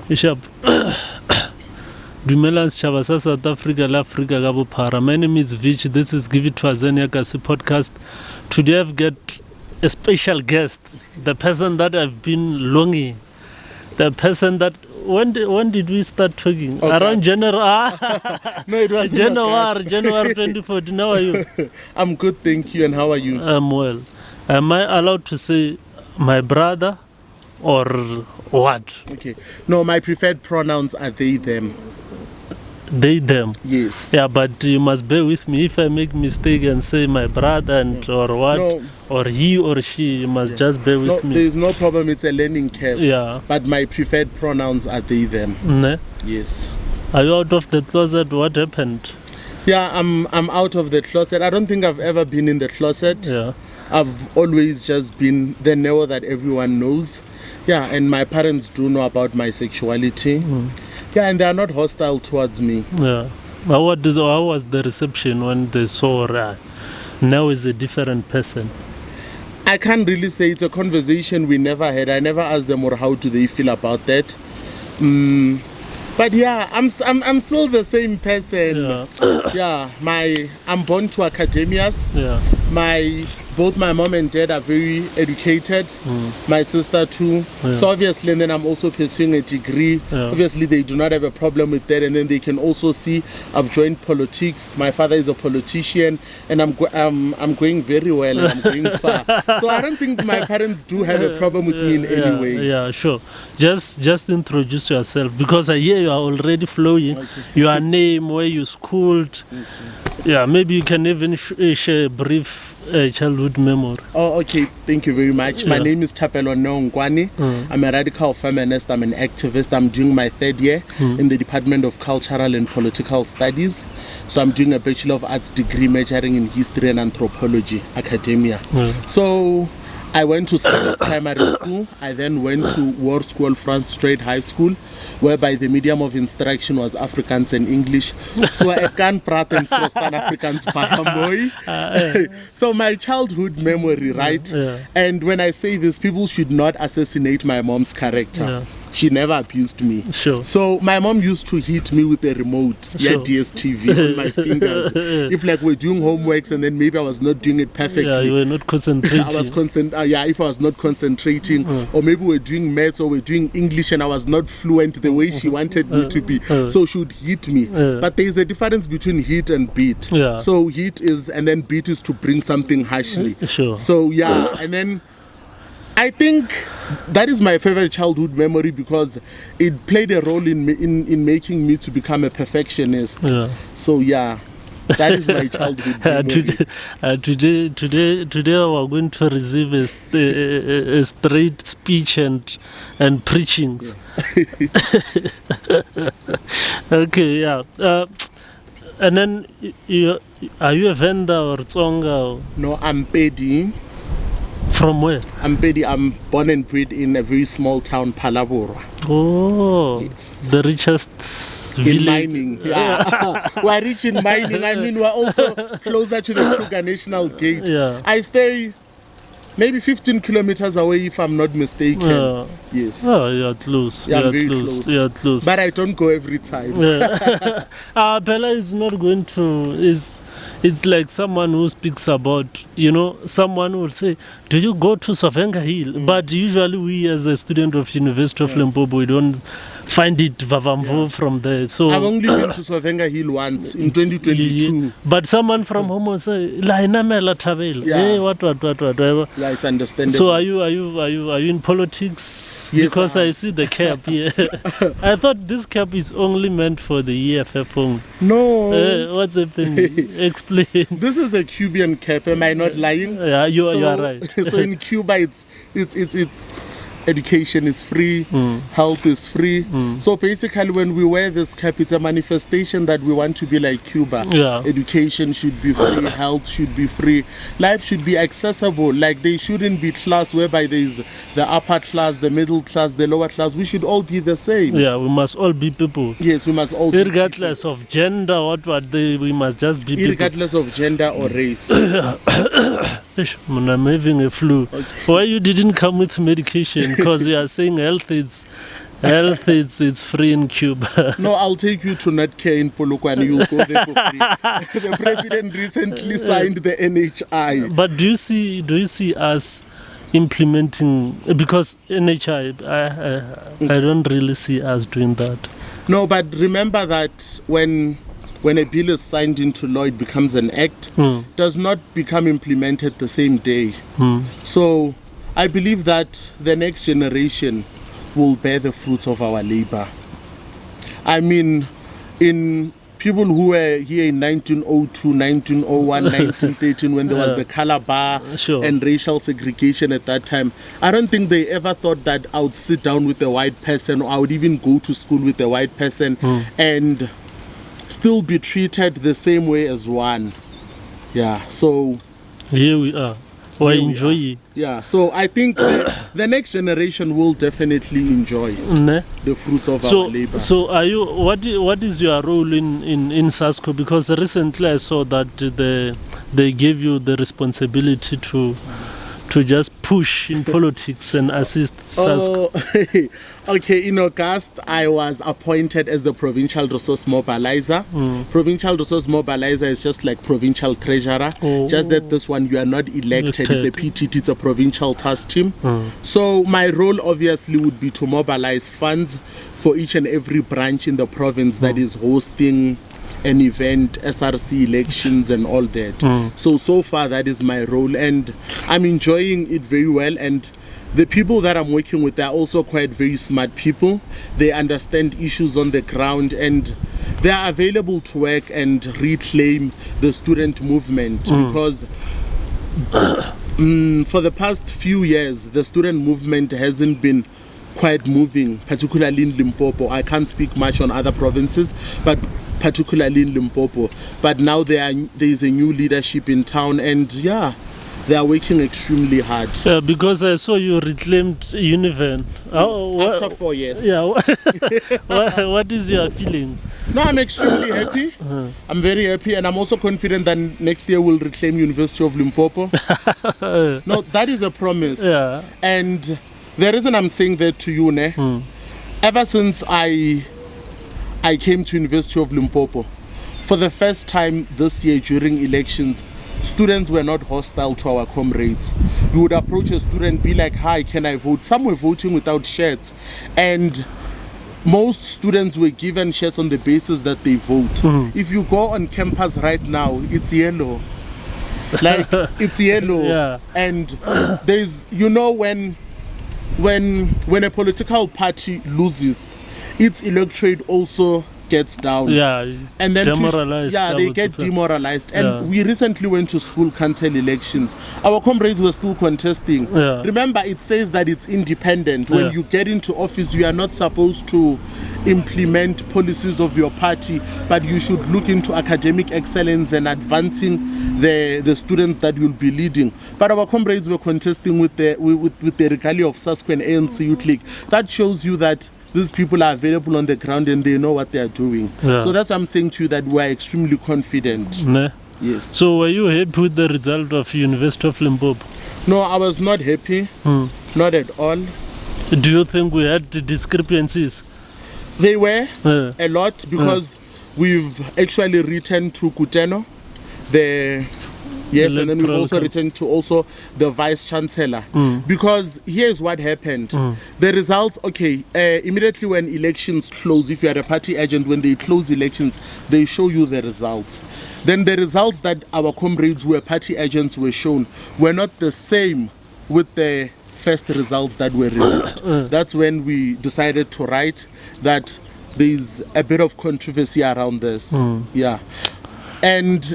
Bishop. Dumelang setjhaba sa South Africa le Africa ka bophara. My name is Vich. This is Give It to Azania Kasi podcast. Today I've got a special guest, the person that I've been longing, the person that when did we start talking? August. Around January. No, it was January 2014. How are you? I'm good, thank you. And how are you? I'm well. Am I allowed to say my brother or what? Okay. No, my preferred pronouns are they, them. They, them. Yes. Yeah, but you must bear with me if I make mistake and say my brother and or what, No. or he or she. You must just bear with No, me. there's no problem. It's a learning curve. Yeah. But my preferred pronouns are they, them. Ne? Yes. Are you out of the closet? What happened? Yeah, I'm out of the closet. I don't think I've ever been in the closet. Yeah. I've always just been the Neo that everyone knows. Yeah, and my parents do know about my sexuality. Yeah, and they are not hostile towards me. Yeah. How was the reception when they saw now is a different person? I can't really say. It's a conversation we never had. I never asked them or how do they feel about that. But yeah, I'm still the same person. Yeah. Yeah, I'm born to academias. Yeah. Both my mom and dad are very educated. My sister too. Yeah. So obviously, and then I'm also pursuing a degree. Yeah. Obviously, they do not have a problem with that. And then they can also see I've joined politics. My father is a politician, and I'm going very well and I'm going far. So I don't think my parents do have a problem with me in any way. Yeah, sure. Just introduce yourself because I hear you are already flowing. Okay. Your name, where you schooled. Yeah, maybe you can even share a brief childhood memory. Oh, okay. Thank you very much. Yeah. My name is Nkoane. I'm a radical feminist. I'm an activist. I'm doing my third year in the Department of Cultural and Political Studies. So I'm doing a Bachelor of Arts degree majoring in History and Anthropology, academia. So I went to Standard Primary School. I then went to War School France Straight High School, whereby the medium of instruction was Afrikaans and English. So I can't praten Frostan Afrikaans by So my childhood memory, right? Yeah. And when I say this, people should not assassinate my mom's character. Yeah. She never abused me. Sure. So my mom used to hit me with a remote, Sure. DSTV on my fingers. If like we're doing homeworks and then maybe I was not doing it perfectly. Yeah, you were not concentrating. I was if I was not concentrating, or maybe we're doing maths or we're doing English and I was not fluent the way she wanted me to be, so she would hit me. But there is a difference between hit and beat. Yeah. So hit is, and then beat is to bring something harshly. Sure. So yeah, and then I think that is my favorite childhood memory because it played a role in making me to become a perfectionist. Yeah. So yeah. That is my childhood memory. Today we're going to receive a straight speech and preaching. Okay, yeah. And then are you a vendor or tsonga? No, I'm Pedi. From where? I'm Pedi. I'm born and bred in a very small town, Palabora. Oh, yes. The richest in village. Mining. Yeah. We're rich in mining. I mean, we're also closer to the Kruger National Gate. Yeah. I stay maybe 15 kilometers away, if I'm not mistaken. Yes. Oh, you're close. Yeah, you're I'm very close. You're close. But I don't go every time. Yeah. Bella is not going to. It's like someone who speaks about, someone will say, do you go to Lebohang Hill? But usually we as a student of University of Limpopo, we don't find it vavamvo from there. So I've only been to Lebohang Hill once in 2022. But someone from home will say, La inamela tabel. Yeah. What. Yeah, it's understandable. So are you in politics? Yes, Because I see the cap here. I thought this cap is only meant for the EFF only. No. What's happening? Explain. This is a Cuban cap. Am I not lying? Yeah, you are right. So in Cuba, it's education is free, health is free. So basically, when we wear this cap, it's a manifestation that we want to be like Cuba. Yeah. Education should be free, health should be free, life should be accessible. Like there shouldn't be class whereby there is the upper class, the middle class, the lower class. We should all be the same. Yeah, we must all be people. Yes, we must all regardless of gender, we must just be people. Regardless of gender or race. I'm having a flu. Okay. Why you didn't come with medication? Because you are saying health is Health, it's free in Cuba. No, I'll take you to Netcare in Polokwane. You'll go there for free. The president recently signed the NHI. But do you see us implementing, because NHI, I don't really see us doing that. No, but remember that when a bill is signed into law, it becomes an act, does not become implemented the same day. So I believe that the next generation will bear the fruits of our labor. I mean, in people who were here in 1902, 1901, 1913, when there was the color bar and racial segregation at that time, I don't think they ever thought that I would sit down with a white person, or I would even go to school with a white person and still be treated the same way as one. Yeah, so here we are. Or enjoy it. Yeah, so I think the next generation will definitely enjoy the fruits of our labor. So are you, what is your role in SASCO? Because recently I saw that they gave you the responsibility to just push in politics and assist SASCO. Okay, in August, I was appointed as the Provincial Resource Mobilizer. Provincial Resource Mobilizer is just like Provincial Treasurer, just that this one you are not elected. It's a PTT, it's a Provincial Task Team. So my role obviously would be to mobilize funds for each and every branch in the province that is hosting an event, SRC elections and all that. So far that is my role, and I'm enjoying it very well. And the people that I'm working with are also quite very smart people. They understand issues on the ground, and they are available to work and reclaim the student movement because for the past few years the student movement hasn't been quite moving, particularly in Limpopo. I can't speak much on other provinces, but particularly in Limpopo. But now there is a new leadership in town, and yeah, they are working extremely hard. Yeah, because I saw you reclaimed Univen. After 4 years. Yeah. What is your feeling? No, I'm extremely happy. I'm very happy, and I'm also confident that next year we'll reclaim University of Limpopo. No, that is a promise. Yeah. And the reason I'm saying that to you, ever since I came to University of Limpopo, for the first time this year during elections, students were not hostile to our comrades. You would approach a student, be like, hi, can I vote? Some were voting without shirts, and most students were given shirts on the basis that they vote. If you go on campus right now, it's yellow. Like, it's yellow. Yeah. And there's, you know, when a political party loses, its electorate also gets down. Yeah, and then demoralized. they get demoralized. And we recently went to school council elections. Our comrades were still contesting. Remember, it says that it's independent. When you get into office, you are not supposed to implement policies of your party, but you should look into academic excellence and advancing the students that you'll be leading. But our comrades were contesting with the regalia of SASCO and ANC Youth League. That shows you that these people are available on the ground and they know what they are doing. So that's why I'm saying to you that we are extremely confident. Yes. So were you happy with the result of University of Limpopo? No, I was not happy. Not at all. Do you think we had discrepancies? They were a lot, because we've actually written to Kuteno, and then we've also written to also the Vice Chancellor, because here's what happened. The results, immediately when elections close, if you are a party agent, when they close elections, they show you the results. Then the results that our comrades who were party agents were shown were not the same with the first results that were released. That's when we decided to write that there's a bit of controversy around this. And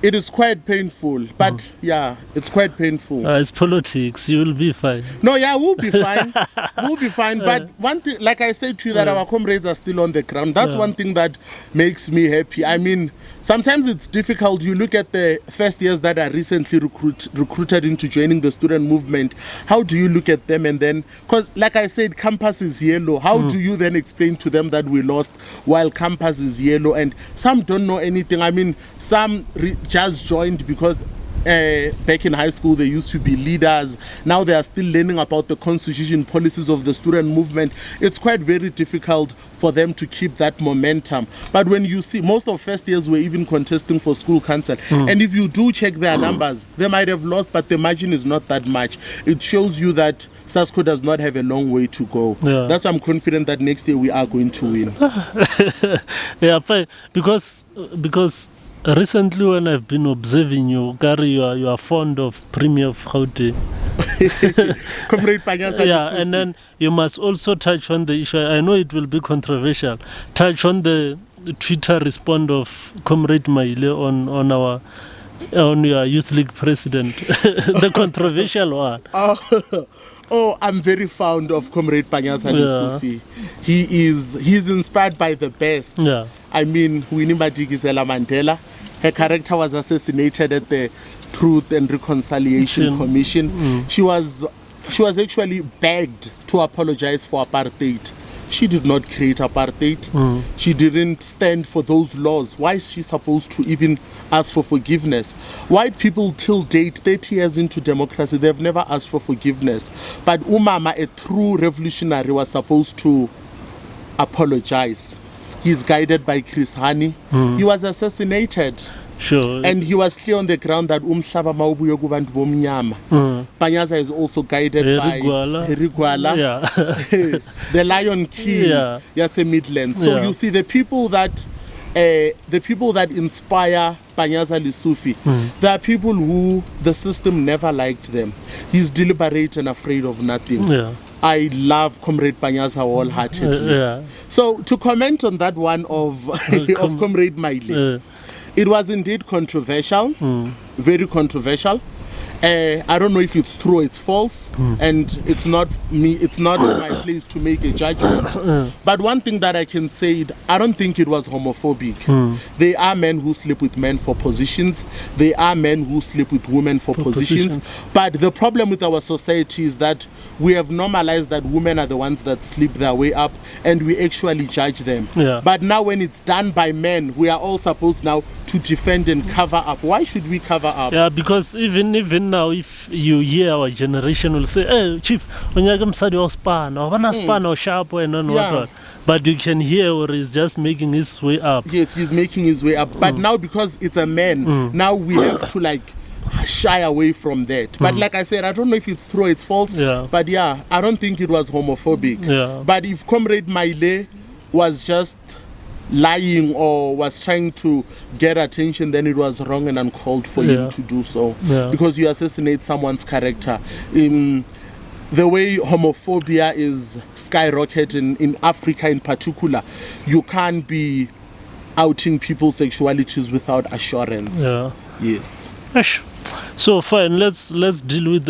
it is quite painful, but it's quite painful. It's politics. You will be fine. No, we'll be fine. We'll be fine. But one thing, like I said to you, that our comrades are still on the ground. That's one thing that makes me happy. I mean, sometimes it's difficult. You look at the first years that are recently recruited into joining the student movement. How do you look at them? And then, because like I said, campus is yellow. How do you then explain to them that we lost while campus is yellow? And some don't know anything. I mean, some just joined because back in high school, they used to be leaders. Now they are still learning about the constitution, policies of the student movement. It's quite very difficult for them to keep that momentum. But when you see, most of first years were even contesting for school council. And if you do check their numbers, they might have lost, but the margin is not that much. It shows you that SASCO does not have a long way to go. Yeah. That's why I'm confident that next year we are going to win. Yeah, fine. Because recently when I've been observing you, Gary, you are fond of Premier of Gauteng. Comrade Panyaza. Yeah, and then you must also touch on the issue. I know it will be controversial. Touch on the Twitter response of Comrade Maile on your youth league president, the controversial one. Oh, I'm very fond of Comrade Panyaza Lesufi. He's inspired by the best. Yeah. I mean, Winnie Madikizela Mandela. Her character was assassinated at the Truth and Reconciliation Commission. She was actually begged to apologize for apartheid. She did not create apartheid. She didn't stand for those laws. Why is she supposed to even ask for forgiveness? White people till date, 30 years into democracy, they've never asked for forgiveness. But Umama, a true revolutionary, was supposed to apologize. He's guided by Chris Hani. He was assassinated. Sure. And he was clear on the ground that umhlaba mawubuye kubantu bomnyama. Panyaza is also guided by Herigwala, the Lion King, Yase Midlands. So you see the people that inspire Panyaza Lesufi, there are people who the system never liked them. He's deliberate and afraid of nothing. I love Comrade Panyaza wholeheartedly. So to comment on that one of Comrade Maile, it was indeed controversial, very controversial. I don't know if it's true or it's false, and it's not my place to make a judgment. But one thing that I can say, I don't think it was homophobic. There are men who sleep with men for positions. There are men who sleep with women for positions. But the problem with our society is that we have normalized that women are the ones that sleep their way up, and we actually judge them. But now when it's done by men, we are all supposed now to defend and cover up. Why should we cover up? Yeah, because even now, if you hear our generation will say, "Hey, Chief, onyaka msadi wa span, or wana span or sharp and what." But you can hear or he's just making his way up. Yes, he's making his way up. But now because it's a man, now we have to like shy away from that. But like I said, I don't know if it's true or it's false. But yeah, I don't think it was homophobic. But if Comrade Maile was just lying or was trying to get attention, then it was wrong and uncalled for him to do so. Because you assassinate someone's character. The way homophobia is skyrocketing in Africa in particular, you can't be outing people's sexualities without assurance. Yes. So fine, let's deal with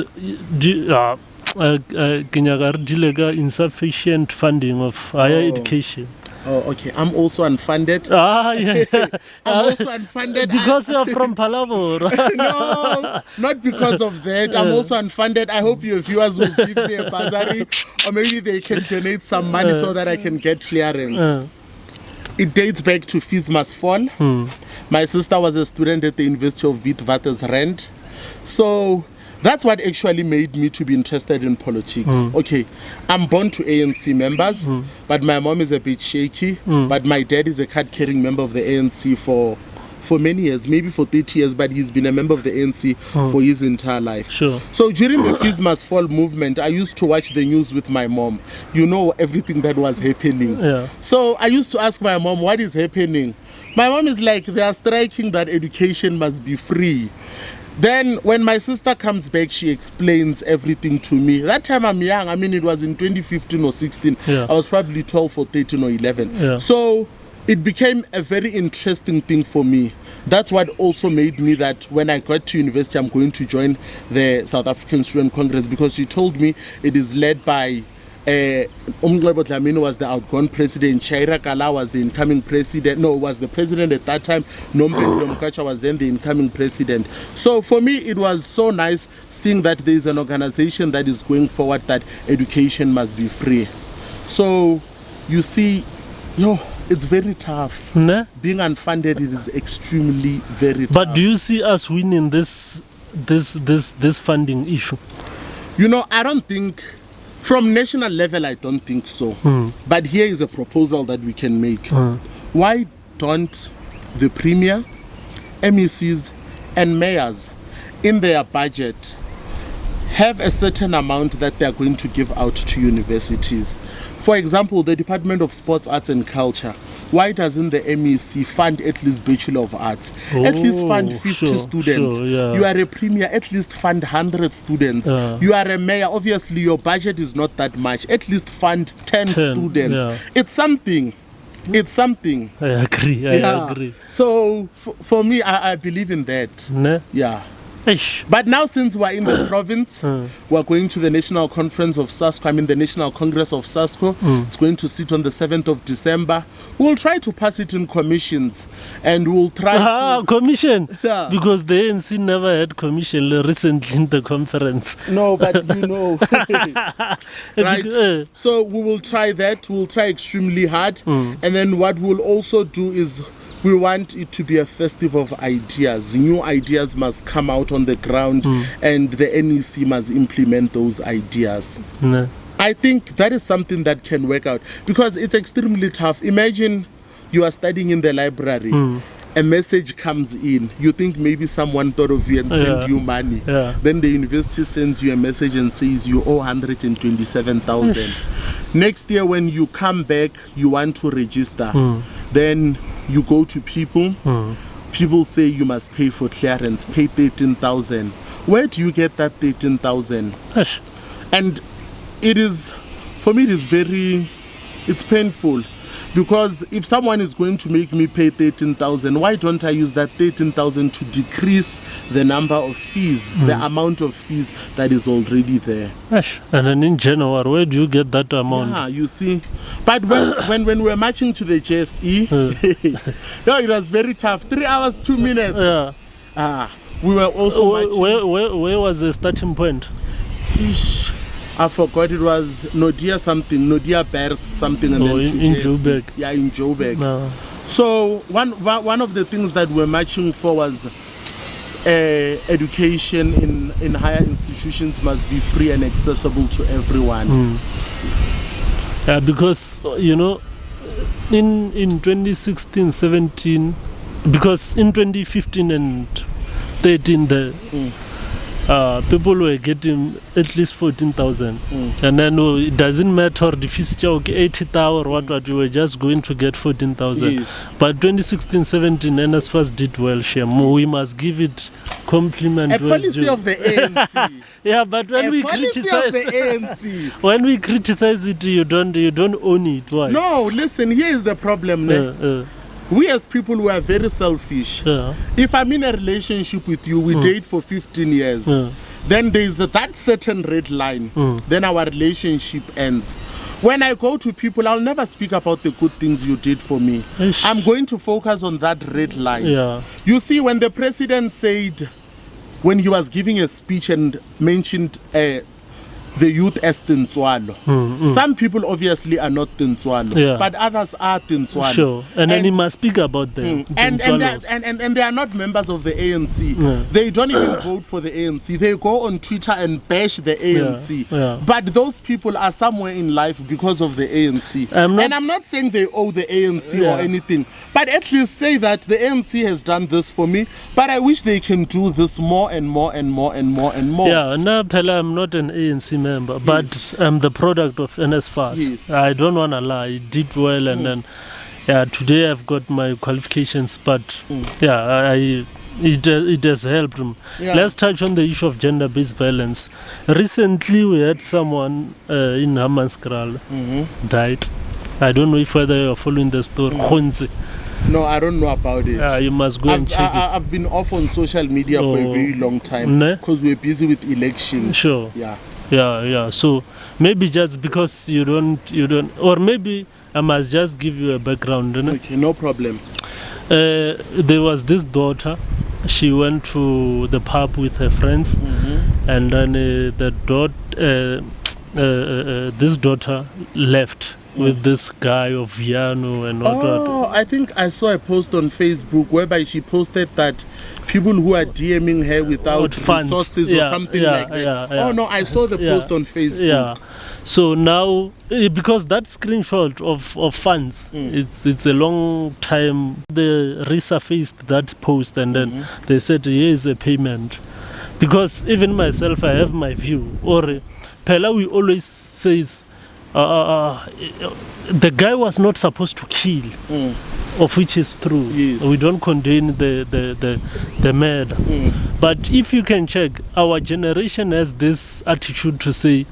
insufficient funding of higher education. Oh, okay. I'm also unfunded. I'm also unfunded. Because you are from Palavo. No, not because of that. I'm also unfunded. I hope your viewers will give me a bursary, or maybe they can donate some money so that I can get clearance. It dates back to Fees Must Fall. My sister was a student at the University of Witwatersrand. So that's what actually made me to be interested in politics. Okay, I'm born to ANC members, but my mom is a bit shaky. But my dad is a card-carrying member of the ANC for many years, maybe for 30 years, but he's been a member of the ANC for his entire life. So during the Fees Must Fall movement, I used to watch the news with my mom. You know everything that was happening. So I used to ask my mom, what is happening? My mom is like, they are striking that education must be free. Then when my sister comes back, she explains everything to me. That time I'm young. I mean, it was in 2015 or 16. I was probably 12 or 13 or 11. So it became a very interesting thing for me. That's what also made me that when I got to university, I'm going to join the South African Student Congress, because she told me it is led by Umnqebo Dlamini was the outgone president. Shaira Kala was the incoming president. No, was the president at that time. Nombeni Lomkacha was then the incoming president. So for me, it was so nice seeing that there is an organization that is going forward that education must be free. So you see, it's very tough. Being unfunded, it is extremely very tough. But do you see us winning this this funding issue? You know, I don't think, from national level, I don't think so. But here is a proposal that we can make. Why don't the Premier, MECs, and mayors in their budget have a certain amount that they are going to give out to universities? For example, the Department of Sports, Arts and Culture, why doesn't the MEC fund at least Bachelor of Arts? At least fund 50 students. You are a premier, at least fund 100 students. You are a mayor, obviously your budget is not that much. At least fund 10 students. It's something. It's something. I agree. I agree. So for me, I believe in that. Yeah. But now, since we're in the province, we're going to the National Conference of SASCO. I mean, the National Congress of SASCO. It's going to sit on the 7th of December. We'll try to pass it in commissions, and we'll try to... Commission? Yeah. Because the ANC never had commission recently in the conference. No, but you know. Right? So we will try that. We'll try extremely hard. And then what we'll also do is... we want it to be a festival of ideas. New ideas must come out on the ground, and the NEC must implement those ideas. I think that is something that can work out, because it's extremely tough. Imagine you are studying in the library, a message comes in, you think maybe someone thought of you and sent you money. Then the university sends you a message and says you owe 127,000. Next year when you come back, you want to register. Then you go to people, people say you must pay for clearance, pay 13,000. Where do you get that 13,000? And it is, for me, it's painful. Because if someone is going to make me pay 13,000, why don't I use that 13,000 to decrease the number of fees, the amount of fees that is already there? And then in January, where do you get that amount? Yeah, you see. But when we were marching to the JSE, no, it was very tough. 3 hours, 2 minutes. We were also marching. Where was the starting point? I forgot, it was Nodia something, Nodia Berg something, and then in Joburg. Yeah, in Joburg. So one of the things that we're marching for was education in higher institutions must be free and accessible to everyone. Yeah, because you know, in 2016-17, because in 2015 and 13 the people were getting at least 14,000, and then it doesn't matter if it's 80,000 or what, you were just going to get 14,000. But 2016-17 NSFAS did well, Shem. We must give it compliment. A policy of the ANC. Yeah, but when we criticize the ANC, when we criticize it, you don't own it. Why? No, listen. Here is the problem. We as people, we are very selfish. If I'm in a relationship with you, we date for 15 years. Then there's that certain red line. Then our relationship ends. When I go to people, I'll never speak about the good things you did for me. I'm going to focus on that red line. You see, when the president said, when he was giving a speech and mentioned the youth as Tintswalo. Some people obviously are not Tintswalo, but others are Tintswalo. Sure, and then he must speak about them. And they are not members of the ANC. They don't even vote for the ANC. They go on Twitter and bash the ANC. But those people are somewhere in life because of the ANC. And I'm not saying they owe the ANC or anything, but at least say that the ANC has done this for me, but I wish they can do this more and more and more and more and more. Yeah, now Pella, I'm not an ANC member, but I'm the product of NSFAS. I don't want to lie, it did well, and then today I've got my qualifications, but it has helped. Let's touch on the issue of gender-based violence. Recently we had someone in Hammanskraal died. I don't know if whether you're following the story. No, I don't know about it. You must go and check it. I've been off on social media for a very long time because we're busy with elections. Yeah. So maybe just because you don't, or maybe I must just give you a background. Okay, no problem. There was this daughter. She went to the pub with her friends, and then this daughter left with this guy of Viano and all that. Oh, I think I saw a post on Facebook whereby she posted that people who are DMing her without funds. resources or something like that. Yeah. Oh no, I saw the post on Facebook. Yeah. So now, because that screenshot of funds, it's a long time. They resurfaced that post and then they said, here is a payment. Because even myself, I have my view. Or Pella, we always says, the guy was not supposed to kill, of which is true. Yes. We don't condone the murder. But if you can check, our generation has this attitude to say,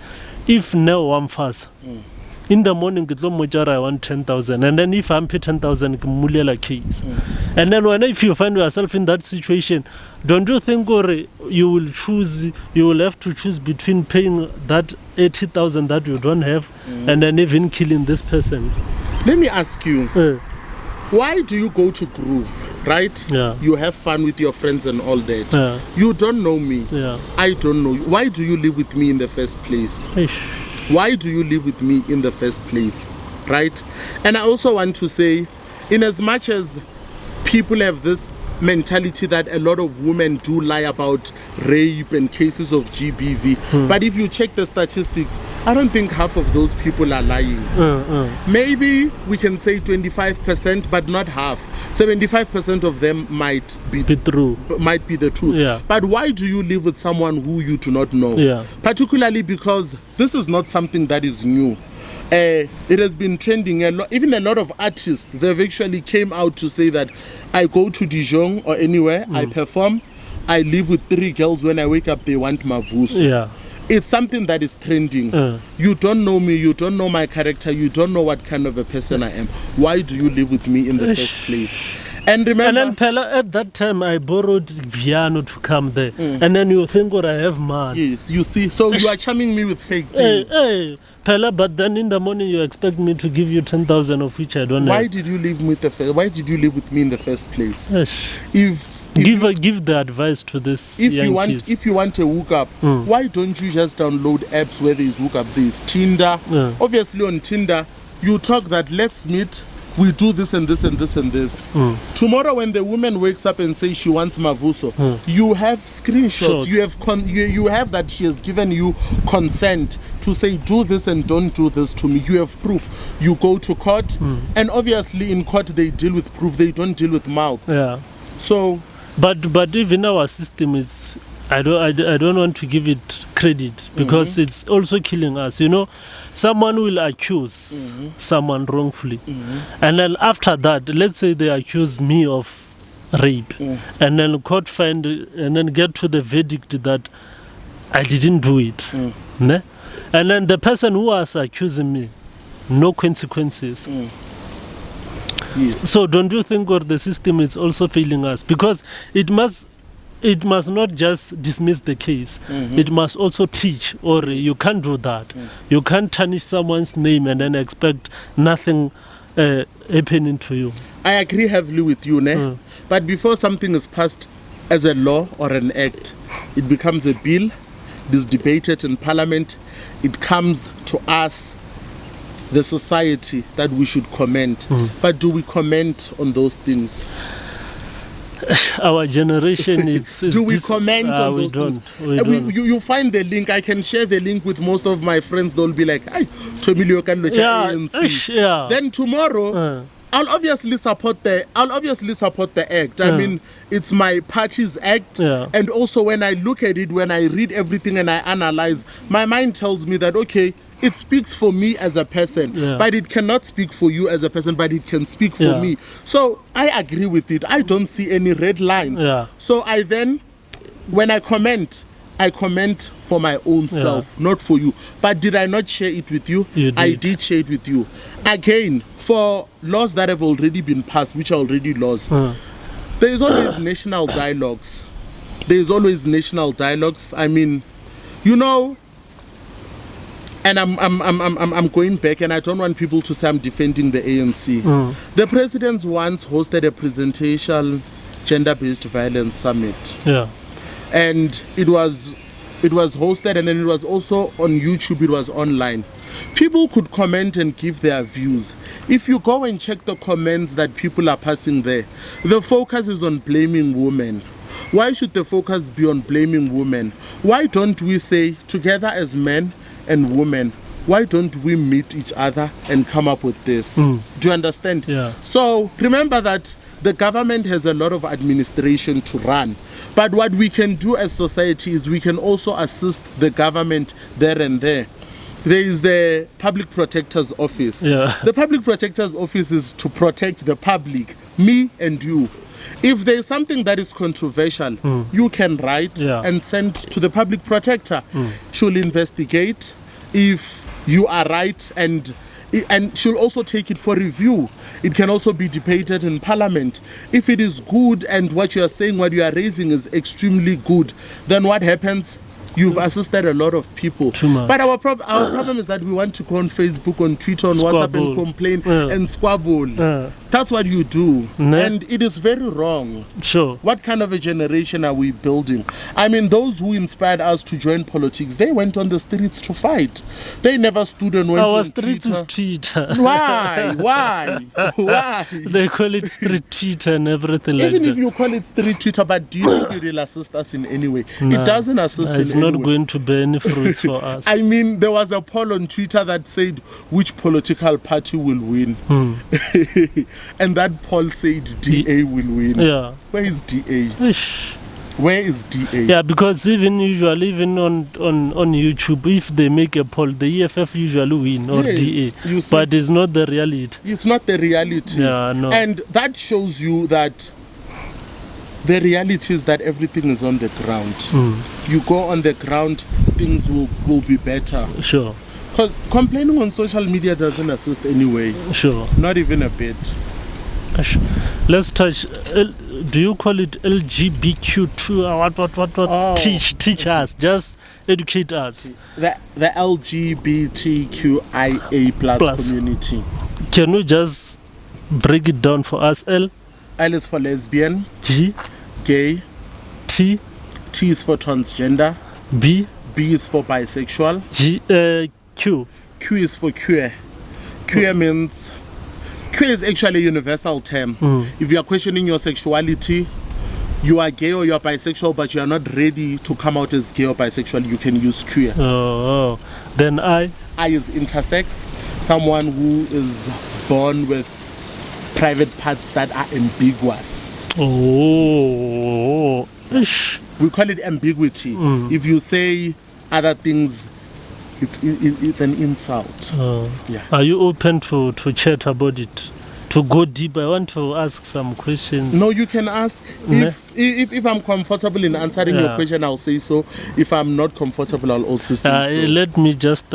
if no one fast, in the morning I want 10,000, and then if I'm pay 10,000, case. And then if you find yourself in that situation, don't you think you will have to choose between paying that 80,000 that you don't have and then even killing this person? Let me ask you, why do you go to Groove, right? Yeah. You have fun with your friends and all that. Yeah. You don't know me. Yeah. I don't know you. Why do you live with me in the first place? Why do you live with me in the first place, right? And I also want to say, in as much as people have this mentality that a lot of women do lie about rape and cases of GBV, but if you check the statistics, I don't think half of those people are lying. Maybe we can say 25%, but not half. 75% of them might be true. Might be the truth. Yeah. But why do you live with someone who you do not know? Yeah. Particularly because this is not something that is new. It has been trending a lot. Even a lot of artists, they've actually came out to say that I go to Dijon or anywhere, I perform, I live with 3 girls. When I wake up, they want mavuso. Yeah. It's something that is trending. You don't know me, you don't know my character, you don't know what kind of a person I am. Why do you live with me in the first place? And remember, and then Pella, at that time I borrowed Viano to come there, and then you think, I have man. Yes, you see, so you are charming me with fake things. Hey, Pella, but then in the morning you expect me to give you 10,000 of which I don't know. Why did you live with me in the first place? If give the advice to this young kids. If you want a hookup, why don't you just download apps where there is hookups? There is Tinder. Obviously on Tinder, you talk that let's meet. We do this and this and this and this. Tomorrow when the woman wakes up and says she wants mavuso, you have screenshots. You have that she has given you consent to say do this and don't do this to me. You have proof. You go to court, and obviously in court they deal with proof. They don't deal with mouth. Yeah. So, but even our system is. I don't want to give it credit because it's also killing us. You know, someone will accuse someone wrongfully, and then after that, let's say they accuse me of rape, and then court find and then get to the verdict that I didn't do it, ne? And then the person who was accusing me, no consequences. Yes. So don't you think the system is also failing us? Because it must not just dismiss the case. It must also teach, or you can't do that. You can't tarnish someone's name and then expect nothing happening to you. I agree heavily with you, ne? But before something is passed as a law or an act, it becomes a bill, it is debated in parliament, it comes to us, the society, that we should comment. But do we comment on those things? Our generation do we comment on those things? You find the link. I can share the link with most of my friends. They'll be like, ANC. Yeah. Then tomorrow I'll obviously support the act. I mean, it's my party's act. And also when I look at it, when I read everything and I analyze, my mind tells me that okay, it speaks for me as a person, but it cannot speak for you as a person, but it can speak for me. So I agree with it. I don't see any red lines. So when I comment for my own self, not for you. But did I not share it with you? I did share it with you. Again, for laws that have already been passed, which are already laws, there is always national dialogues. I mean, you know. And I'm going back, and I don't want people to say I'm defending the ANC. The president once hosted a presidential gender-based violence summit. And it was It was hosted, and then it was also on YouTube. It was online. People could comment and give their views. If you go and check the comments that people are passing there, the focus is on blaming women. Why should the focus be on blaming women? Why don't we say, together as men and women, why don't we meet each other and come up with this? Do you understand? Yeah. So remember that the government has a lot of administration to run. But what we can do as society is we can also assist the government there and there. There is the Public Protector's Office. Yeah. The Public Protector's Office is to protect the public, me and you. If there is something that is controversial, you can write and send to the Public Protector. She'll investigate if you are right, and she'll also take it for review. It can also be debated in Parliament. If it is good and what you are saying, what you are raising is extremely good, then what happens? You've assisted a lot of people. But our problem is that we want to go on Facebook, on Twitter, on WhatsApp and complain and squabble. That's what you do. And it is very wrong. Sure. What kind of a generation are we building? I mean, those who inspired us to join politics, they went on the streets to fight. They never stood and went Our on street is Twitter. Why? Why? They call it street Twitter and everything like that. Even if you call it street Twitter, but do you think it will assist us in any way? It doesn't assist It's in any not way. going to bear any fruits for us. I mean, there was a poll on Twitter that said which political party will win. And that poll said DA will win. Yeah. Where is DA? Ish. Where is DA? Yeah, because even on YouTube, if they make a poll, the EFF usually win, or Yes, DA. you see. But it's not the reality. It's not the reality. Yeah, no. And that shows you that the reality is that everything is on the ground. You go on the ground, things will be better. Sure. Because complaining on social media doesn't assist anyway. Sure. Not even a bit. Let's touch. Do you call it LGBTQ2? What? Oh. Teach us. Just educate us. The LGBTQIA plus community. Can you just break it down for us? L is for lesbian. G Gay. T is for transgender. B B is for bisexual. Q is for queer. Queer means... Queer is actually a universal term. If you are questioning your sexuality, you are gay or you are bisexual, but you are not ready to come out as gay or bisexual, you can use queer. Oh. Then I is intersex, someone who is born with private parts that are ambiguous. Oh. Ish. We call it ambiguity. If you say other things, it's an insult. Yeah. Are you open to chat about it? To go deep, I want to ask some questions. No, you can ask. If I'm comfortable in answering your question, I'll say so. If I'm not comfortable, I'll also say so. Let me just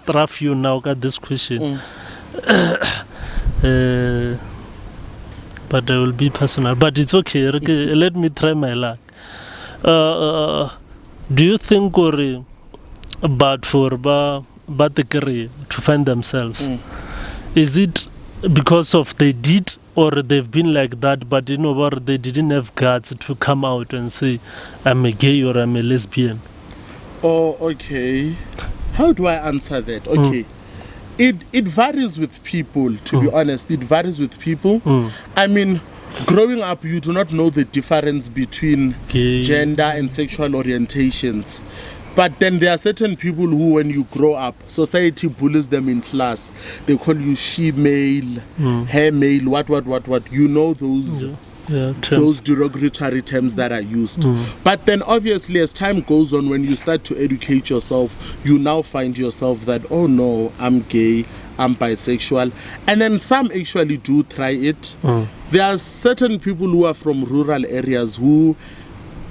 rough you now at this question. But I will be personal. But it's okay. Let me try my luck. Do you think but for the career to find themselves, is it because of they did, or they've been like that, but they didn't have guts to come out and say I'm a gay or I'm a lesbian? Oh, okay. How do I answer that? Okay. It varies with people, to be honest. It varies with people. I mean, growing up, you do not know the difference between gender and sexual orientations. But then there are certain people who, when you grow up, society bullies them in class. They call you she male, her male, what. You know those derogatory terms that are used. But then obviously as time goes on, when you start to educate yourself, you now find yourself that, oh no, I'm gay, I'm bisexual. And then some actually do try it. There are certain people who are from rural areas who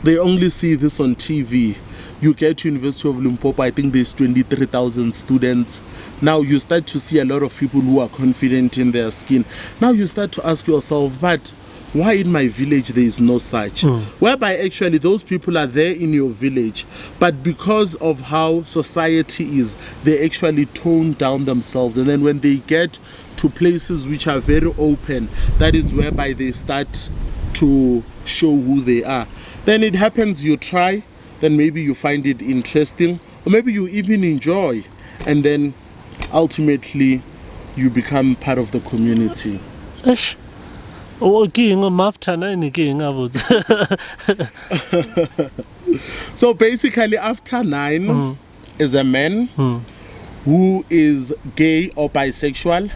they only see this on TV. You get to University of Limpopo, I think there's 23,000 students. Now you start to see a lot of people who are confident in their skin. Now you start to ask yourself, but why in my village there is no such? Whereby actually those people are there in your village, but because of how society is, they actually tone down themselves. And then when they get to places which are very open, that is whereby they start to show who they are. Then it happens, you try, then maybe you find it interesting, or maybe you even enjoy, and then ultimately you become part of the community. Eish. Okay, after 9 again, So basically, after 9 is a man who is gay or bisexual,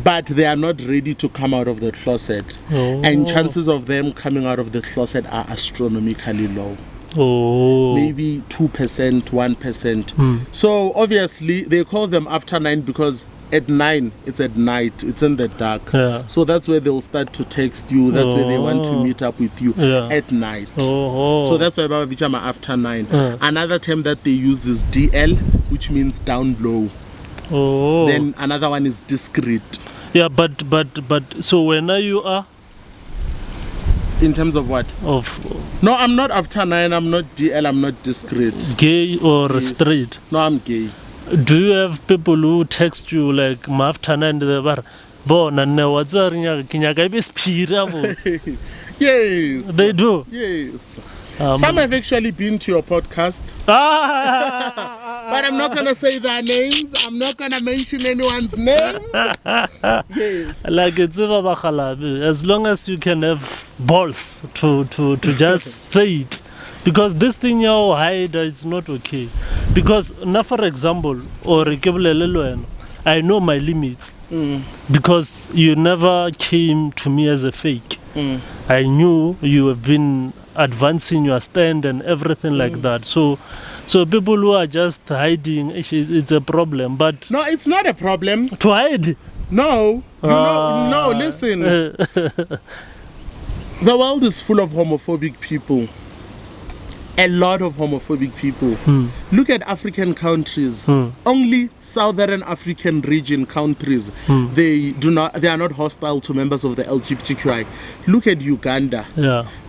but they are not ready to come out of the closet. And chances of them coming out of the closet are astronomically low. Maybe 2%, 1%. So obviously they call them after 9 because at 9 it's at night, it's in the dark. So that's where they'll start to text you, that's where they want to meet up with you at night. So that's why Baba Bichama after 9. Another term that they use is DL, which means down low. Then another one is discreet. Yeah, but so when you are in terms of what? No, I'm not after 9, I'm not DL, I'm not discreet. Gay or straight? No, I'm gay. Do you have people who text you like after 9 they bar bona ne watsarinya kinyaka ibispira? Yes. They do. Yes. Some have actually been to your podcast. But I'm not going to say their names. I'm not going to mention anyone's names. Yes. Like it's as long as you can have balls to just say it. Because this thing you hide, it's not okay. Because now, for example, I know my limits. Because you never came to me as a fake. I knew you have been advancing your stand and everything like that. So people who are just hiding, it's a problem. But no, it's not a problem to hide. No, no. Listen, the world is full of homophobic people. A lot of homophobic people. Look at African countries. Only Southern African region countries, they are not hostile to members of the LGBTQI. Look at Uganda.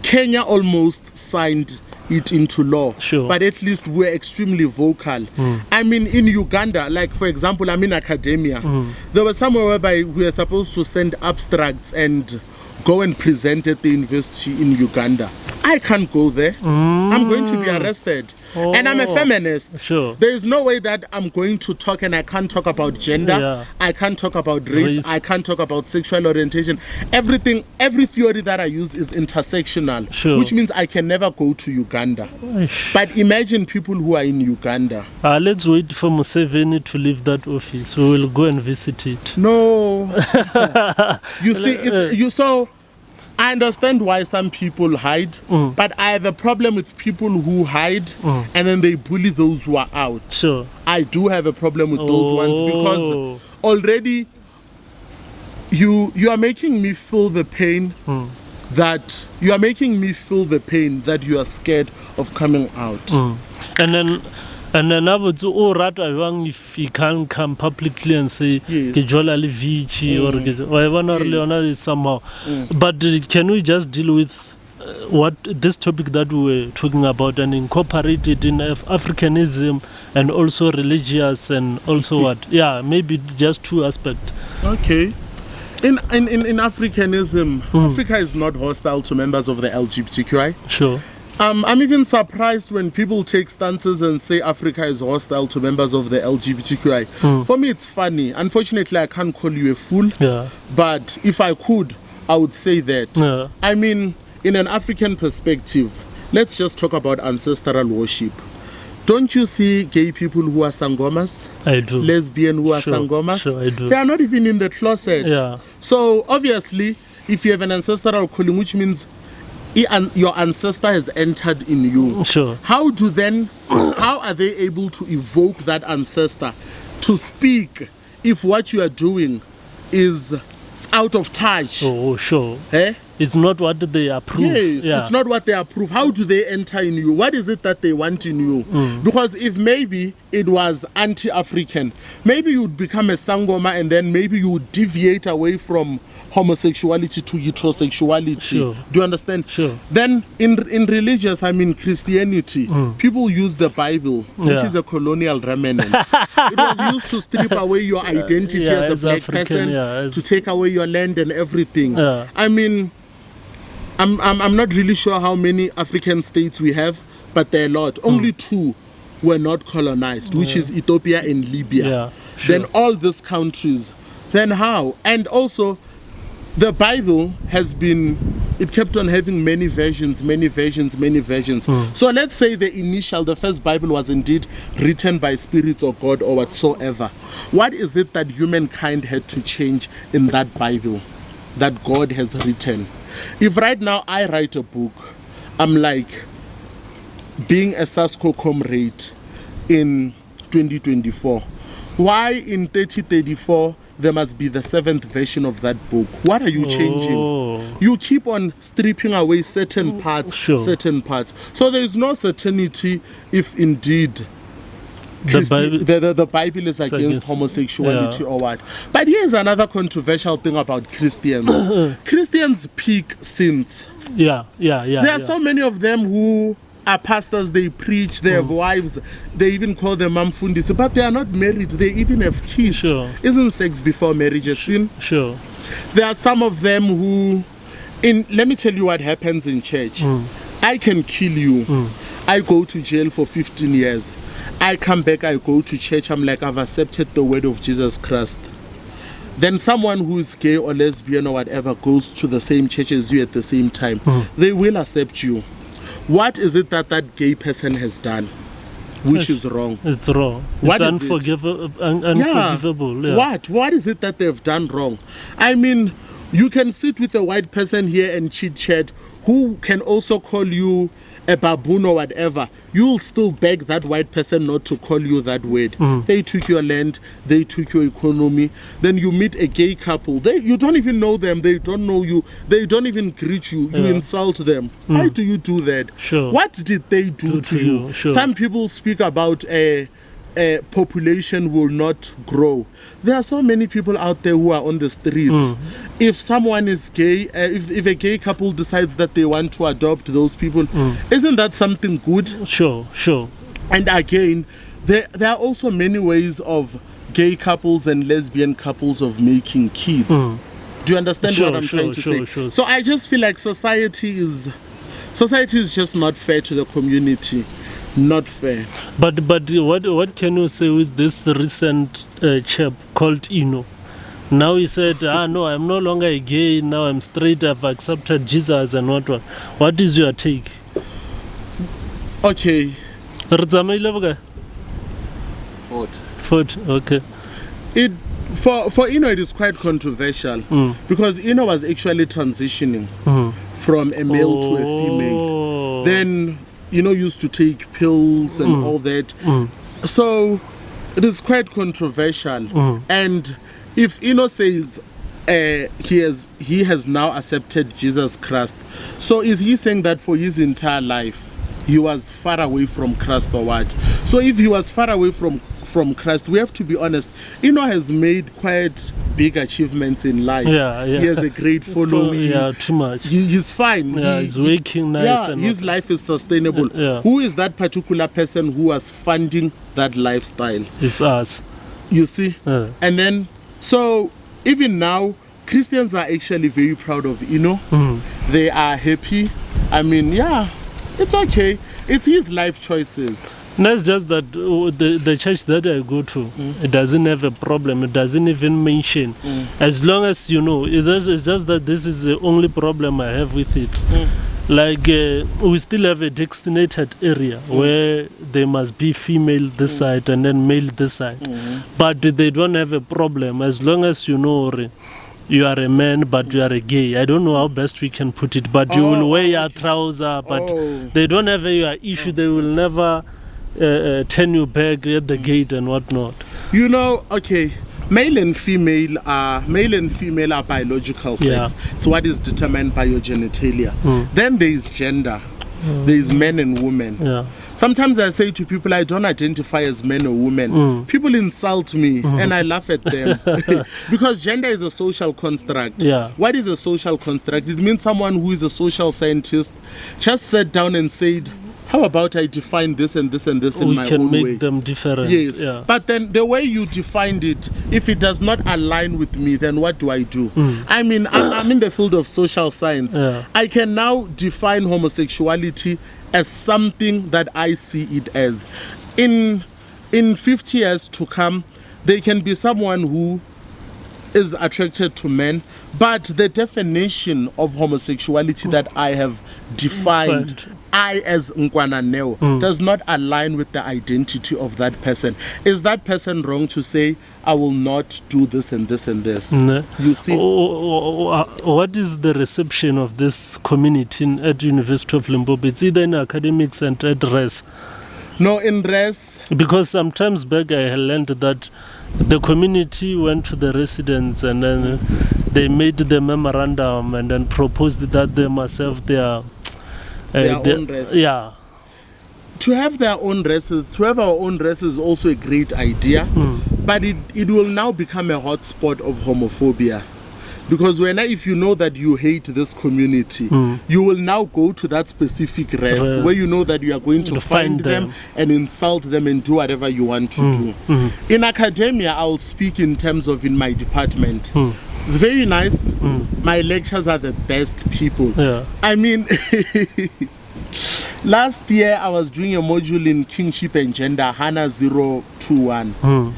Kenya almost signed it into law, but at least we're extremely vocal. I mean, in Uganda, like for example, I'm in academia. There was somewhere whereby we are supposed to send abstracts and go and present at the university in Uganda. I can't go there. I'm going to be arrested. And I'm a feminist. There is no way that I'm going to talk and I can't talk about gender. I can't talk about race. I can't talk about sexual orientation. Every theory that I use is intersectional, which means I can never go to Uganda. But imagine people who are in Uganda. Let's wait for Museveni to leave that office. We will go and visit it. No. You see, I understand why some people hide, but I have a problem with people who hide and then they bully those who are out. I do have a problem with those ones because already you are making me feel the pain that you are scared of coming out. And then I would if he can't come publicly and say somehow. But can we just deal with what this topic that we were talking about and incorporate it in Africanism and also religious and also what? Yeah, maybe just two aspects. Okay. In Africanism, Africa is not hostile to members of the LGBTQI. I'm even surprised when people take stances and say Africa is hostile to members of the LGBTQI. For me, it's funny. Unfortunately, I can't call you a fool. But if I could, I would say that. I mean, in an African perspective, let's just talk about ancestral worship. Don't you see gay people who are sangomas? I do. Lesbian who are sangomas? I do. They are not even in the closet. So obviously, if you have an ancestral calling, which means your ancestor has entered in you. How are they able to evoke that ancestor to speak if what you are doing is out of touch? It's not what they approve. It's not what they approve. How do they enter in you? What is it that they want in you? Because if maybe it was anti-African, maybe you would become a sangoma and then maybe you would deviate away from homosexuality to heterosexuality. Do you understand? Then in religious, I mean Christianity, people use the Bible, which is a colonial remnant. It was used to strip away your identity as a black person, to take away your land and everything. I mean, I'm not really sure how many African states we have, but there are a lot. Only 2 were not colonized, which is Ethiopia and Libya. Yeah, sure. Then all these countries. Then how? And also, the Bible it kept on having many versions. So let's say the first Bible was indeed written by spirits or God or whatsoever. What is it that humankind had to change in that Bible that God has written? If right now I write a book, I'm like, being a SASCO comrade in 2024, why in 3034 there must be the 7th version of that book? What are you changing? You keep on stripping away certain parts. So there is no certainty if indeed the Bible is against homosexuality or what. But here's another controversial thing about Christians. Christians pick sins. There are so many of them who are pastors, they preach, they have wives, they even call them mamfundisi, but they are not married, they even have kids. Isn't sex before marriage a sin? There are some of them who, let me tell you what happens in church. I can kill you. I go to jail for 15 years. I come back, I go to church, I'm like, I've accepted the word of Jesus Christ. Then someone who is gay or lesbian or whatever goes to the same church as you at the same time. They will accept you. What is it that gay person has done which is wrong? It's wrong. It's unforgivable. What is it that they've done wrong? I mean, you can sit with a white person here and chit-chat who can also call you a baboon or whatever. You'll still beg that white person not to call you that word. They took your land, they took your economy. Then you meet a gay couple, you don't even know them, they don't know you, they don't even greet you, you insult them. Why do you do that? What did they do to you? Some people speak about a population will not grow. There are so many people out there who are on the streets. If someone is gay, if a gay couple decides that they want to adopt those people, isn't that something good? Sure. And again, there are also many ways of gay couples and lesbian couples of making kids. Do you understand what I'm trying to say? So I just feel like society is just not fair to the community. Not fair. But what can you say with this recent chap called Ino? Now he said, no, I'm no longer a gay, now I'm straight, I've accepted Jesus and what. What is your take? Okay. Fort, okay. For Ino, it is quite controversial because Ino was actually transitioning from a male to a female. Then used to take pills and all that. So it is quite controversial. And if Ino says he has now accepted Jesus Christ, so is he saying that for his entire life he was far away from Christ or what? So if he was far away from Christ, we have to be honest, Ino has made quite big achievements in life. He has a great following. Too much. He's fine. He's waking nice. And his life is sustainable. Who is that particular person who was funding that lifestyle? It's us. You see? And then, so even now, Christians are actually very proud of Ino. They are happy. I mean, it's okay. It's his life choices. That's just that the church that I go to, it doesn't have a problem. It doesn't even mention. As long as it's just that this is the only problem I have with it. Like we still have a designated area where there must be female this side and then male this side. But they don't have a problem as long as you are a man but you are a gay. I don't know how best we can put it, but you will wear your trouser, but they don't have your issue. They will never turn you back at the gate and whatnot. Okay, male and female are biological sex. It's what is determined by your genitalia. Then there is gender. There is men and women. Sometimes I say to people, I don't identify as men or women. People insult me and I laugh at them because gender is a social construct. What is a social construct? It means someone who is a social scientist just sat down and said, how about I define this and this and this in my own way? We can make them different. Yes, yeah. But then the way you defined it, if it does not align with me, then what do I do? I mean, I'm in the field of social science. Yeah. I can now define homosexuality as something that I see it as. In 50 years to come, they can be someone who is attracted to men, but the definition of homosexuality that I have defined, I as Nkoane does not align with the identity of that person. Is that person wrong to say, I will not do this and this and this? No. You see? What is the reception of this community at University of Limpopo? It's either in academics and at res. No, in res. Because sometimes back I learned that the community went to the residents and then they made the memorandum and then proposed that they must have their own res. Yeah. To have their own races, to have our own race is also a great idea, but it will now become a hotspot of homophobia. Because if you know that you hate this community, you will now go to that specific race where you know that you are going to find them and insult them and do whatever you want to do. In academia, I'll speak in terms of in my department. Very nice. My lectures are the best people. Yeah. I mean, last year I was doing a module in Kingship and Gender, HANA 021.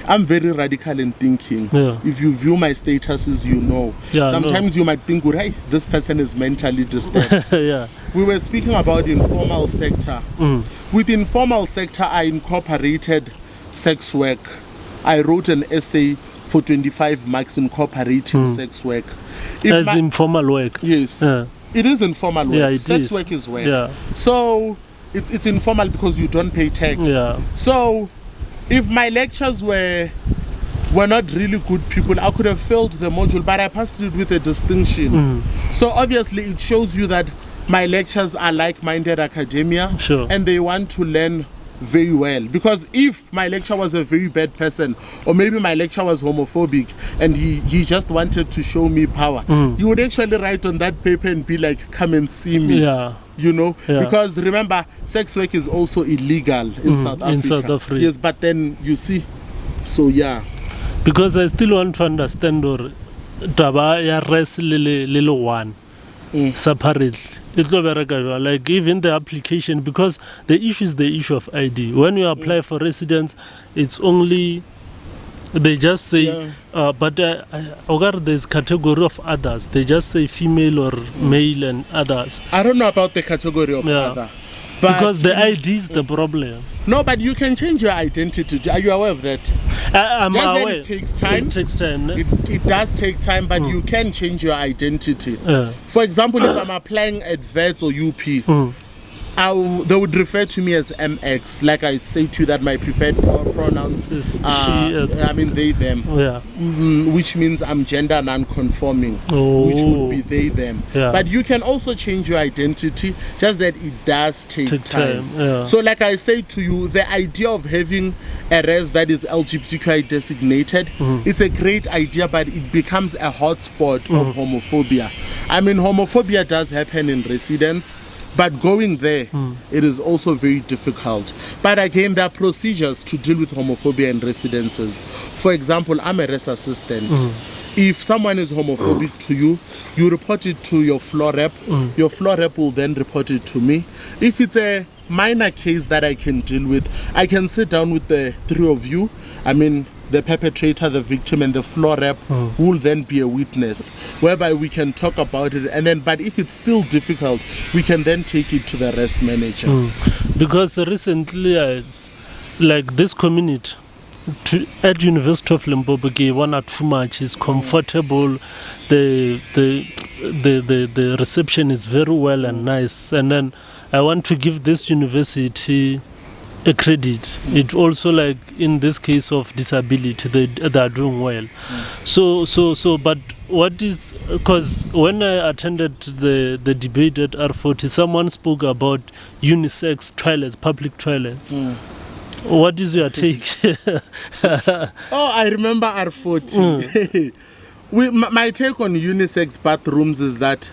I'm very radical in thinking. Yeah. If you view my statuses, you know. Yeah, sometimes you might think, hey, this person is mentally disturbed. Yeah. We were speaking about informal sector. With informal sector, I incorporated sex work. I wrote an essay for 25 marks incorporating sex work. As informal work. Yes. Yeah. It is informal work. Yeah, sex work is work. Yeah. So it's informal because you don't pay tax. Yeah. So if my lectures were not really good people, I could have failed the module, but I passed it with a distinction. So obviously it shows you that my lectures are like-minded academia, and they want to learn very well. Because if my lecturer was a very bad person, or maybe my lecturer was homophobic and he just wanted to show me power, he would actually write on that paper and be like, come and see me. Yeah. You know, because remember, sex work is also illegal in South Africa. In South Africa. Yes, but then you see, so yeah. Because I still want to understand or taba ya res little one separately. It's like even the application, because the issue is the issue of ID. When you apply for residence, it's only they just say but there's category of others. They just say female or male and others. I don't know about the category of other. But because the ID is the problem. No, but you can change your identity. Are you aware of that? I'm just aware. that it takes time. It takes time. No? It does take time, but you can change your identity. For example, if I'm applying at VETS or UP, they would refer to me as MX. Like I say to you that my preferred pronouns they, them. Which means I'm gender non-conforming, which would be they, them. But you can also change your identity, just that it does take time. So like I say to you, the idea of having a res that is LGBTQI designated, it's a great idea, but it becomes a hotspot of homophobia. I mean, homophobia does happen in residence, but going there, it is also very difficult. But again, there are procedures to deal with homophobia in residences. For example, I'm a res assistant. If someone is homophobic to you, you report it to your floor rep. Your floor rep will then report it to me. If it's a minor case that I can deal with, I can sit down with the three of you. I mean, the perpetrator, the victim, and the floor rep will then be a witness, whereby we can talk about it. And then, but if it's still difficult, we can then take it to the res manager. Because recently, like this community at University of Limpopo, one or too much is comfortable. The reception is very well and nice. And then I want to give this university a credit. It also, like in this case of disability, they are doing well. So but what is, because when I attended the debate at R40, someone spoke about unisex toilets, public toilets. What is your take? I remember R40. My take on unisex bathrooms is that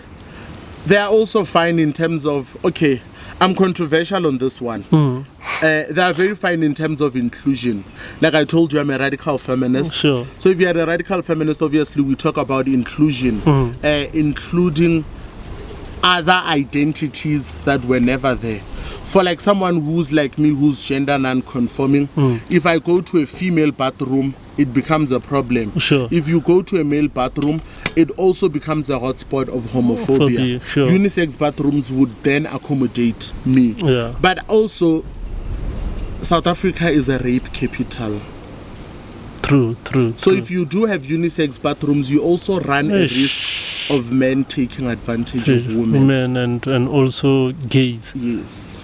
they are also fine in terms of, okay, I'm controversial on this one. They are very fine in terms of inclusion. Like I told you, I'm a radical feminist. Sure. So if you're a radical feminist, obviously we talk about inclusion, including other identities that were never there. For like someone who's like me, who's gender non-conforming, if I go to a female bathroom, it becomes a problem. Sure. If you go to a male bathroom, it also becomes a hotspot of homophobia. Sure. Unisex bathrooms would then accommodate me. Yeah. But also, South Africa is a rape capital. True. So if you do have unisex bathrooms, you also run a risk of men taking advantage of women. And also gays. Yes.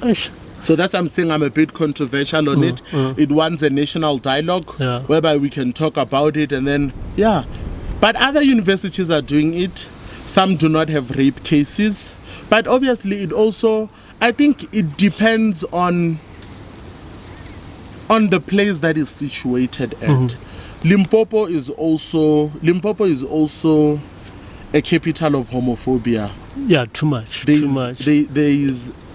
Eish. So that's I'm saying I'm a bit controversial on it. It wants a national dialogue whereby we can talk about it and then, yeah. But other universities are doing it. Some do not have rape cases. But obviously it also, I think it depends on the place that is situated at. Limpopo is also a capital of homophobia. Yeah, too much. There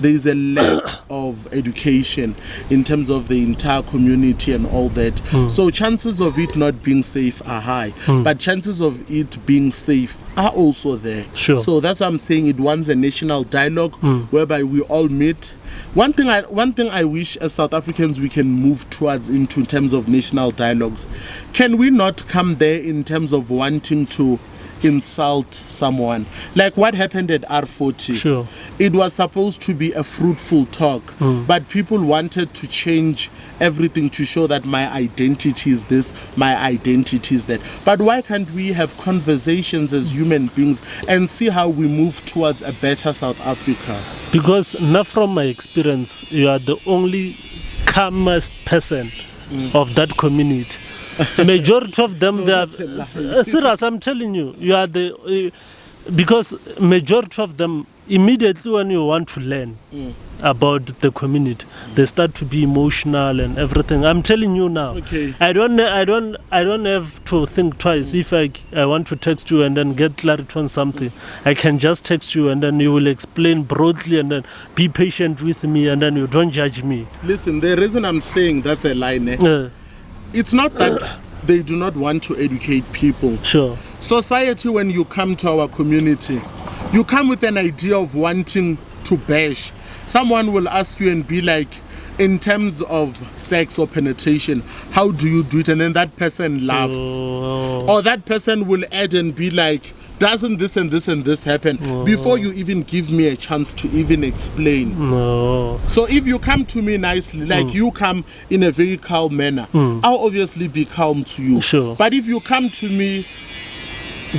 is a lack of education in terms of the entire community and all that. So chances of it not being safe are high, but chances of it being safe are also there. Sure. So that's what I'm saying. It wants a national dialogue whereby we all meet. One thing I wish as South Africans we can move towards in terms of national dialogues. Can we not come there in terms of wanting to insult someone? Like what happened at R40. Sure. It was supposed to be a fruitful talk, but people wanted to change everything to show that my identity is this, my identity is that. But why can't we have conversations as human beings and see how we move towards a better South Africa? Because now from my experience, you are the only calmest person of that community. Majority of them, they are serious. I'm telling you, you are the because majority of them immediately when you want to learn about the community, they start to be emotional and everything. I'm telling you now. Okay. I don't have to think twice. If I want to text you and then get clarity on something, I can just text you and then you will explain broadly and then be patient with me and then you don't judge me. Listen, the reason I'm saying that's a lie. It's not that they do not want to educate people. Sure. Society, when you come to our community, you come with an idea of wanting to bash. Someone will ask you and be like, in terms of sex or penetration, how do you do it? And then that person laughs. Or that person will add and be like, doesn't this and this and this happen? Before you even give me a chance to even explain. So if you come to me nicely, like you come in a very calm manner, I'll obviously be calm to you. Sure. But if you come to me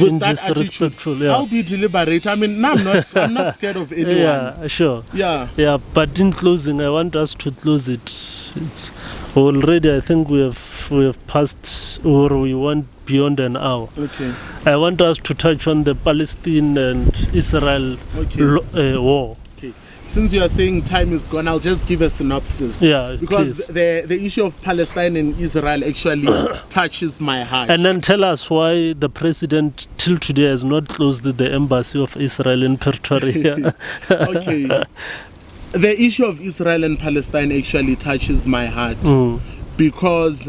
with that attitude, I'll be deliberate. I mean, no, I'm not scared of anyone. Yeah, sure. Yeah. But in closing, I want us to close it. It's already, I think we have passed, or we went beyond an hour. Okay. I want us to touch on the Palestine and Israel war. Okay. Since you are saying time is gone, I'll just give a synopsis. Yeah, because the issue of Palestine and Israel actually touches my heart. And then tell us why the president till today has not closed the embassy of Israel in Pretoria. Okay. The issue of Israel and Palestine actually touches my heart because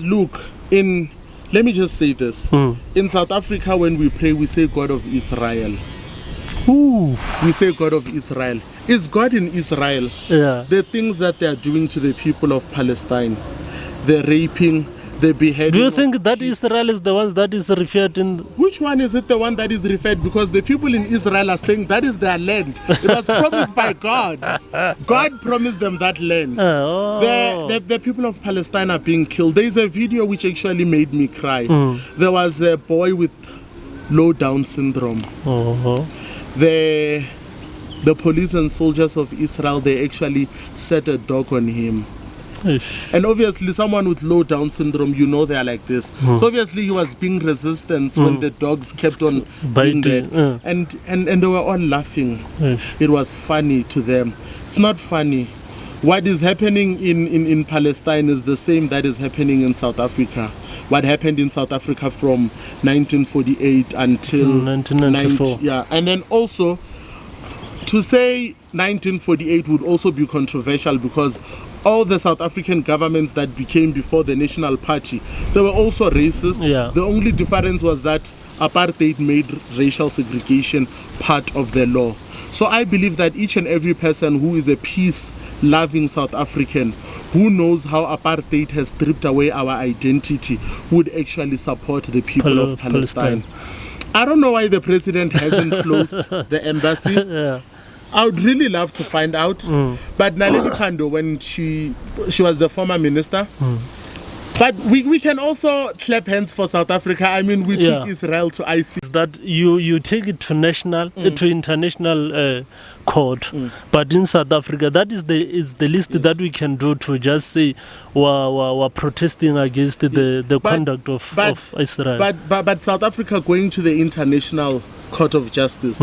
look, let me just say this. In South Africa, when we pray, we say God of Israel. We say God of Israel. Is God in Israel? Yeah. The things that they are doing to the people of Palestine, the raping, the beheading. Do you think that Israel is the ones that is referred in? Which one is it the one that is referred? Because the people in Israel are saying that is their land. It was promised by God. God promised them that land. The people of Palestine are being killed. There is a video which actually made me cry. There was a boy with low Down syndrome. The police and soldiers of Israel, they actually set a dog on him. And obviously someone with low Down syndrome, you know, they're like this. So obviously he was being resistant when the dogs kept on doing that. And they were all laughing. It was funny to them. It's not funny. What is happening in Palestine is the same that is happening in South Africa. What happened in South Africa from 1948 until 1994. And then also To say 1948 would also be controversial because all the South African governments that became before the National Party, they were also racist. Yeah. The only difference was that apartheid made racial segregation part of the law. So I believe that each and every person who is a peace-loving South African, who knows how apartheid has stripped away our identity, would actually support the people of Palestine. I don't know why the president hasn't closed the embassy. Yeah. I would really love to find out. But Naledi Pandor, when she was the former minister, but we can also clap hands for South Africa. I mean, we took Israel to ICC. That you take it to national, to international court, but in South Africa, that is the least that we can do to just say we're protesting against the conduct of Israel. But South Africa going to the International Court of Justice,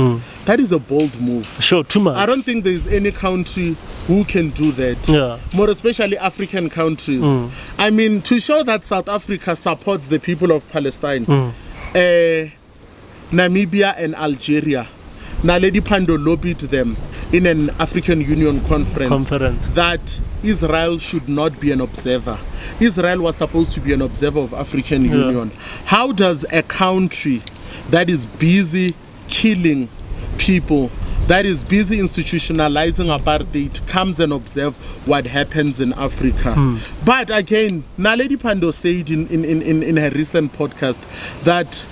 that is a bold move. Sure, too much. I don't think there is any country who can do that. Yeah. More especially African countries. I mean, to show that South Africa supports the people of Palestine, Namibia and Algeria, Naledi Pandor lobbied them in an African Union conference that Israel should not be an observer. Israel was supposed to be an observer of African Union. How does a country that is busy killing people, that is busy institutionalizing apartheid, comes and observe what happens in Africa? But again, Naledi Pandor said in her recent podcast that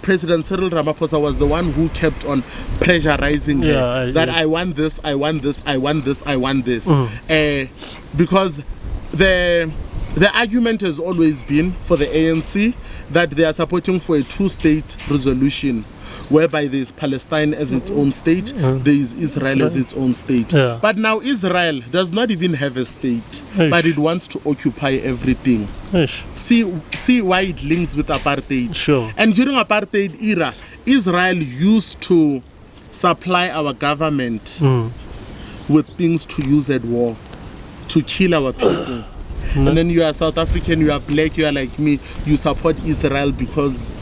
President Cyril Ramaphosa was the one who kept on pressurizing her that I want this, I want this, I want this, I want this. Because the argument has always been for the ANC that they are supporting for a two-state resolution, whereby there is Palestine as its own state, there is Israel as its own state. But now Israel does not even have a state, but it wants to occupy everything. See why it links with apartheid. Sure. And during apartheid era, Israel used to supply our government with things to use at war, to kill our people. And then you are South African, you are black, you are like me, you support Israel because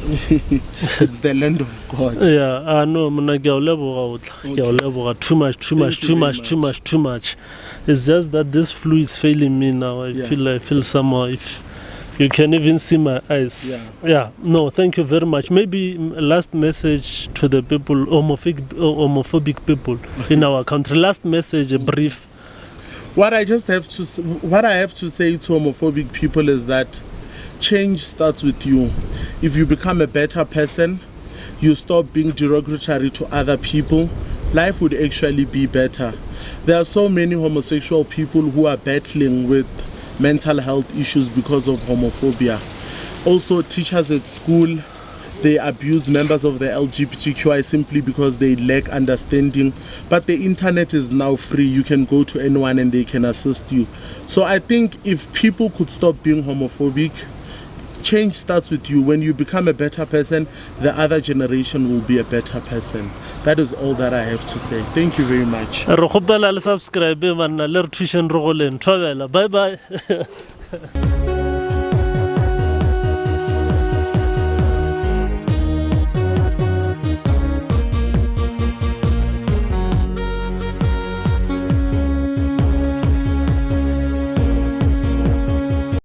it's the land of God. Yeah, I know. Too much. It's just that this flu is failing me now. I feel somehow, if you can even see my eyes. No, thank you very much. Maybe last message to the people, homophobic people in our country. Last message, a brief. What I have to say to homophobic people is that change starts with you. If you become a better person, you stop being derogatory to other people, life would actually be better. There are so many homosexual people who are battling with mental health issues because of homophobia. Also, teachers at school, they abuse members of the LGBTQI simply because they lack understanding. But the internet is now free. You can go to anyone and they can assist you. So I think if people could stop being homophobic, change starts with you. When you become a better person, the other generation will be a better person. That is all that I have to say. Thank you very much. Bye bye.